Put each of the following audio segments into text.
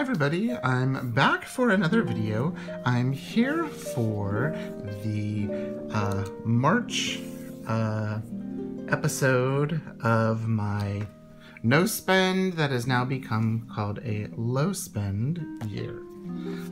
everybody, I'm back for another video. I'm here for the March episode of my no spend that has now become called a low spend year.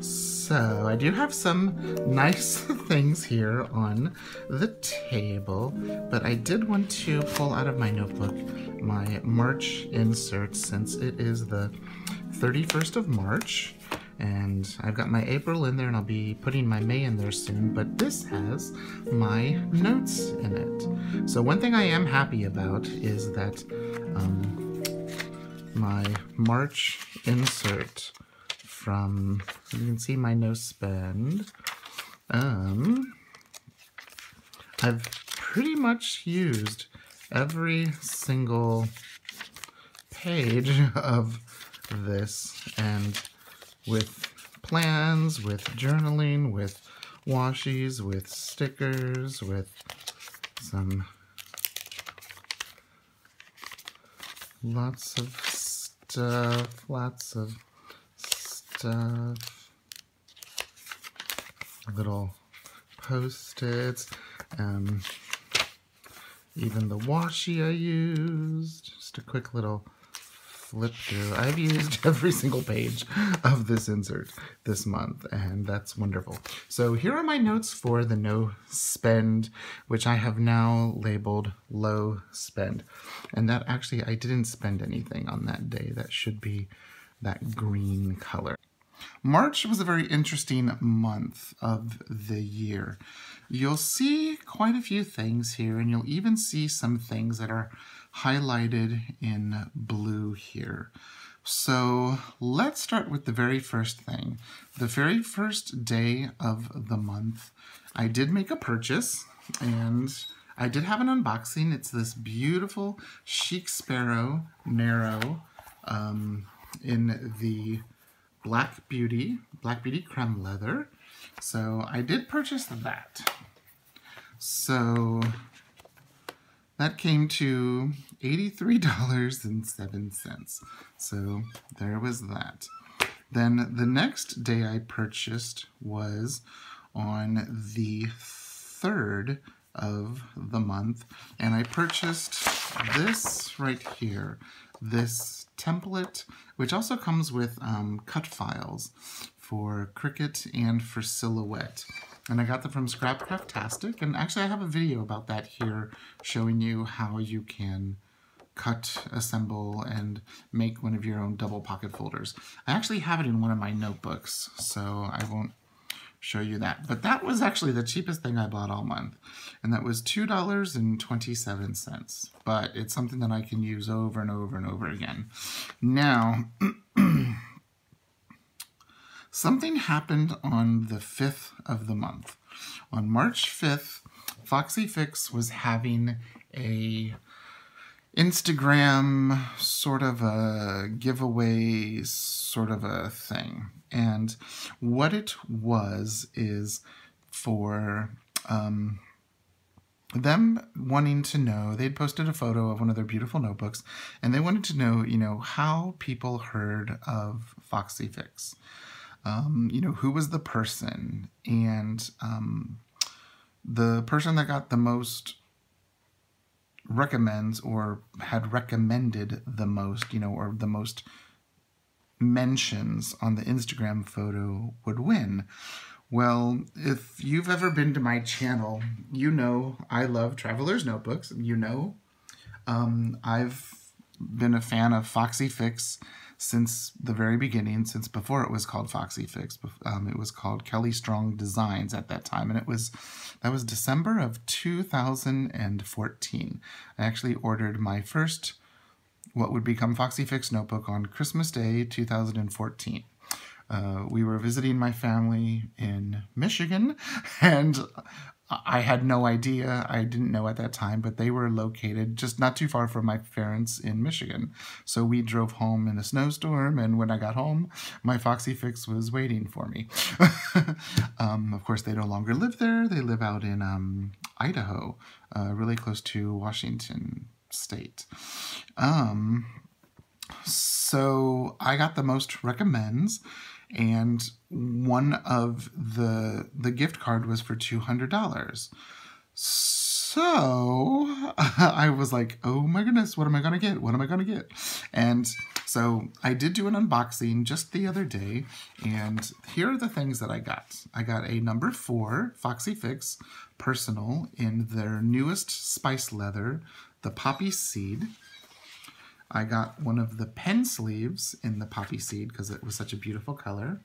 So I do have some nice things here on the table, but I did want to pull out of my notebook my March inserts since it is the 31st of March, and I've got my April in there and I'll be putting my May in there soon, but this has my notes in it. So one thing I am happy about is that my March insert from, you can see my no spend, I've pretty much used every single page of this, and with plans, with journaling, with washies, with stickers, with some lots of stuff, little post-its, even the washi I used, just a quick little flip through. I've used every single page of this insert this month, and that's wonderful. So here are my notes for the no spend, which I have now labeled low spend. And that actually, I didn't spend anything on that day. That should be that green color. March was a very interesting month of the year. You'll see quite a few things here, and you'll even see some things that are highlighted in blue here. So let's start with the very first thing. The very first day of the month, I did make a purchase, and I did have an unboxing. It's this beautiful Chic Sparrow Narrow in the Black Beauty creme leather. So I did purchase that. So that came to $83.07. So there was that. Then the next day I purchased was on the 3rd of the month, and I purchased this right here, this template, which also comes with cut files for Cricut and for Silhouette. And I got them from Scrapcraftastic, and actually I have a video about that here showing you how you can cut, assemble, and make one of your own double pocket folders. I actually have it in one of my notebooks, so I won't show you that. But that was actually the cheapest thing I bought all month, and that was $2.27. But it's something that I can use over and over and over again. Now, something happened on the 5th of the month. On March 5th, Foxy Fix was having a Instagram sort of a giveaway sort of a thing. And what it was is for them wanting to know, they'd posted a photo of one of their beautiful notebooks, and they wanted to know, how people heard of Foxy Fix. Who was the person, and the person that got the most recommends or had recommended the most, or the most mentions on the Instagram photo would win. Well, if you've ever been to my channel, you know I love Traveler's Notebooks. I've been a fan of Foxy Fix since the very beginning, since before it was called Foxy Fix. It was called Kelly Strong Designs at that time, and that was December of 2014. I actually ordered my first, what would become Foxy Fix notebook on Christmas Day 2014. We were visiting my family in Michigan, and I had no idea. I didn't know at that time, but they were located just not too far from my parents in Michigan. So we drove home in a snowstorm, and when I got home, my Foxy Fix was waiting for me. Of course, they no longer live there. They live out in Idaho, really close to Washington State. So I got the most recommends, and one of the gift card was for $200. So I was like, oh my goodness, what am I going to get? What am I going to get? And so I did do an unboxing just the other day, and here are the things that I got. I got a number 4 Foxy Fix Personal in their newest spice leather, the Poppy Seed. I got one of the pen sleeves in the Poppy Seed because it was such a beautiful color.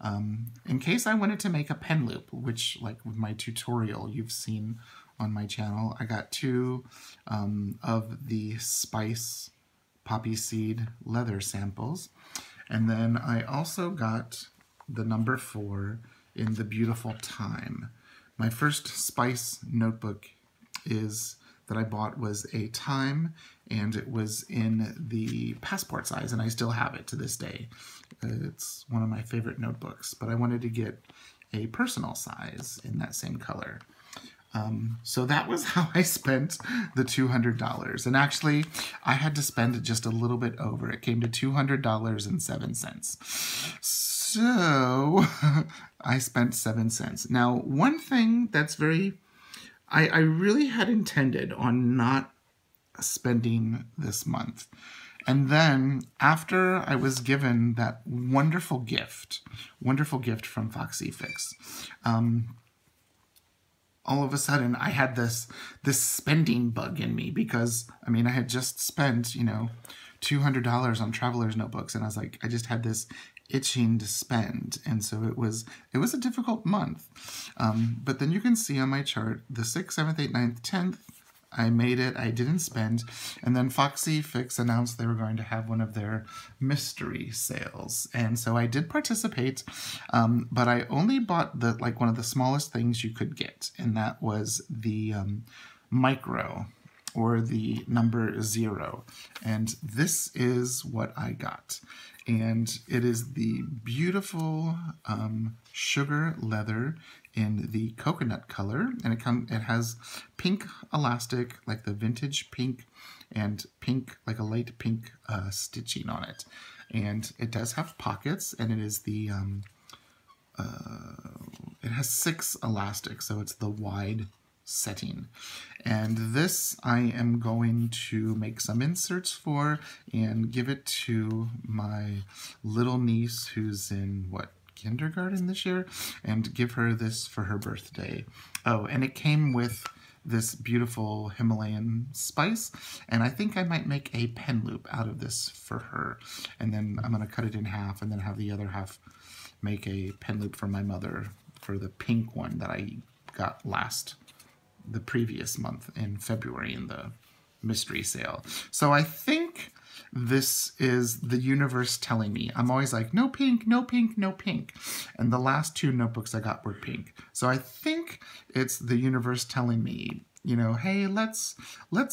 In case I wanted to make a pen loop, which, like with my tutorial you've seen on my channel, I got 2 of the Spice Poppy Seed leather samples. And then I also got the number 4 in the Beautiful Time. My first Spice notebook that I bought was a Time, and it was in the passport size, and I still have it to this day. It's one of my favorite notebooks, but I wanted to get a personal size in that same color. So that was how I spent the $200. And actually, I had to spend just a little bit over. It came to $200.07. So I spent 7 cents. Now, one thing that's I really had intended on not spending this month. And then after I was given that wonderful gift from Foxy Fix, all of a sudden I had this spending bug in me because, I mean, I had just spent, you know, $200 on Traveler's notebooks, and I was like, I just had this itching to spend, and so it was a difficult month. But then you can see on my chart the 6th, 7th, 8th, 9th, 10th, I made it, I didn't spend, and then Foxy Fix announced they were going to have one of their mystery sales, and so I did participate, but I only bought one of the smallest things you could get, and that was the micro, or the number 0, and this is what I got. And it is the beautiful sugar leather in the coconut color, and it has pink elastic, like the vintage pink, and pink, like a light pink stitching on it. And it does have pockets, and it is the it has 6 elastics, so it's the wide setting. And this I am going to make some inserts for and give it to my little niece who's in, what, kindergarten this year, and give her this for her birthday. Oh, and it came with this beautiful Himalayan spice, and I think I might make a pen loop out of this for her, and then I'm going to cut it in half and then have the other half make a pen loop for my mother for the pink one that I got the previous month in February in the mystery sale. So I think this is the universe telling me. I'm always like, no pink, no pink, no pink. And the last 2 notebooks I got were pink. So I think it's the universe telling me, you know, hey, let's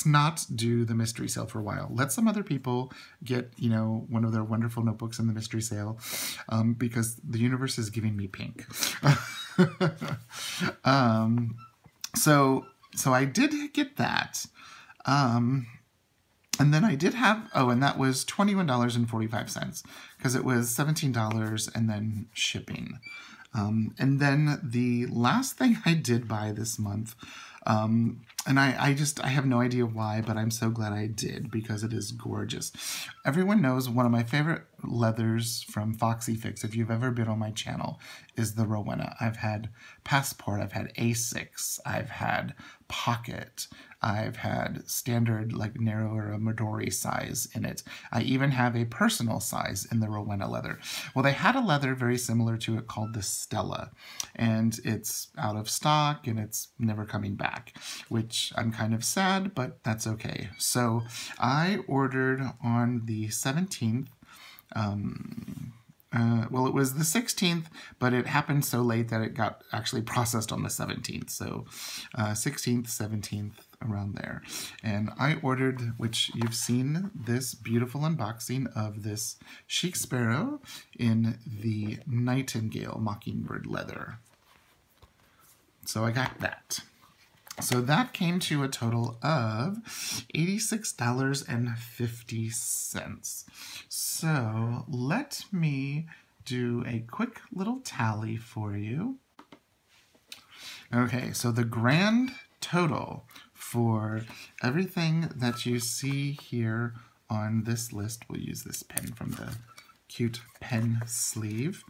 not do the mystery sale for a while. Let some other people get, you know, one of their wonderful notebooks in the mystery sale, because the universe is giving me pink. So I did get that. And then I did have, and that was $21.45 because it was $17 and then shipping. And then the last thing I did buy this month, and I have no idea why, but I'm so glad I did because it is gorgeous. Everyone knows one of my favorite leathers from Foxy Fix, if you've ever been on my channel, is the Rowena. I've had Passport, I've had A6, I've had Pocket, I've had standard, like narrower Midori size in it. I even have a personal size in the Rowena leather. Well, they had a leather very similar to it called the Stella, and it's out of stock and it's never coming back, which I'm kind of sad, but that's okay. So I ordered on the 17th, well, it was the 16th, but it happened so late that it got actually processed on the 17th. So 16th, 17th, around there. And I ordered, which you've seen this beautiful unboxing of this Chic Sparrow in the Nightingale Mockingbird leather. So I got that. So that came to a total of $86.50. So let me do a quick little tally for you. Okay, so the grand total for everything that you see here on this list, we'll use this pen from the cute pen sleeve.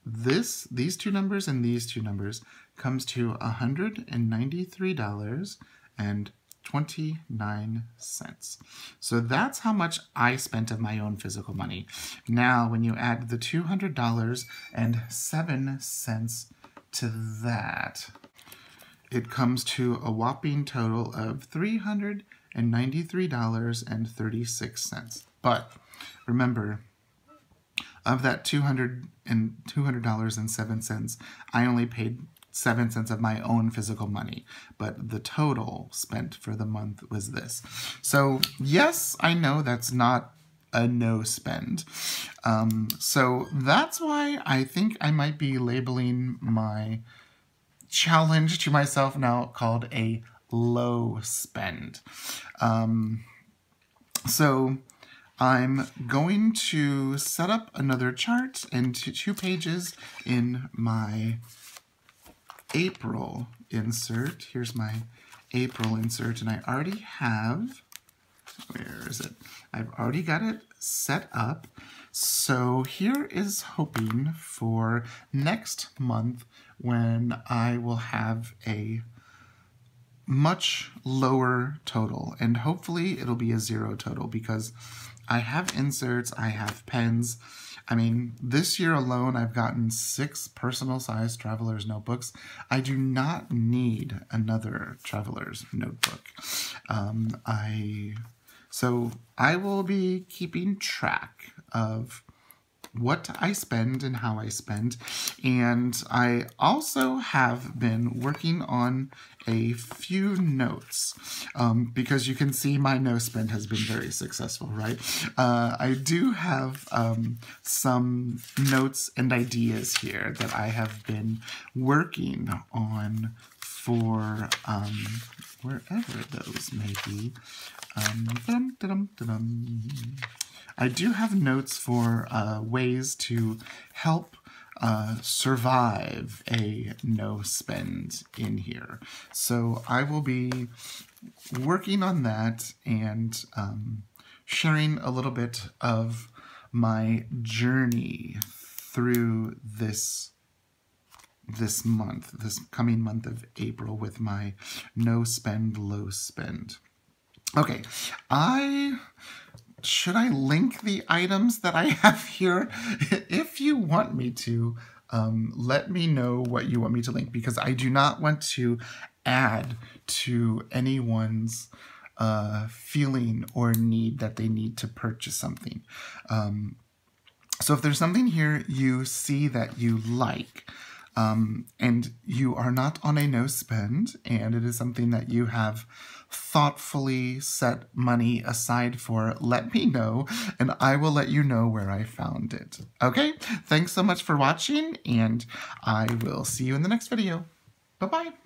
These two numbers and these two numbers comes to $193.29. So that's how much I spent of my own physical money. Now, when you add the $200.07 to that, it comes to a whopping total of $393.36. But remember, of that $200.07, I only paid 7 cents of my own physical money, but the total spent for the month was this. So yes, I know that's not a no spend. So that's why I think I might be labeling my challenge to myself now called a low spend. So I'm going to set up another chart into 2 pages in my April insert. Here's my April insert, and I already have, where is it? I've already got it set up. So here is hoping for next month when I will have a much lower total, and hopefully it'll be a 0 total because I have inserts, I have pens. I mean, this year alone, I've gotten 6 personal-sized Traveler's notebooks. I do not need another Traveler's notebook. So I will be keeping track of what I spend and how I spend. And I also have been working on a few notes because you can see my no spend has been very successful, right? I do have some notes and ideas here that I have been working on for wherever those may be. I do have notes for ways to help survive a no spend in here. So I will be working on that and sharing a little bit of my journey through this month, this coming month of April, with my no spend, low spend. Okay, should I link the items that I have here? If you want me to, let me know what you want me to link, because I do not want to add to anyone's feeling or need that they need to purchase something. So if there's something here you see that you like, and you are not on a no spend, and it is something that you have thoughtfully set money aside for, let me know, and I will let you know where I found it. Okay, thanks so much for watching, and I will see you in the next video. Bye-bye.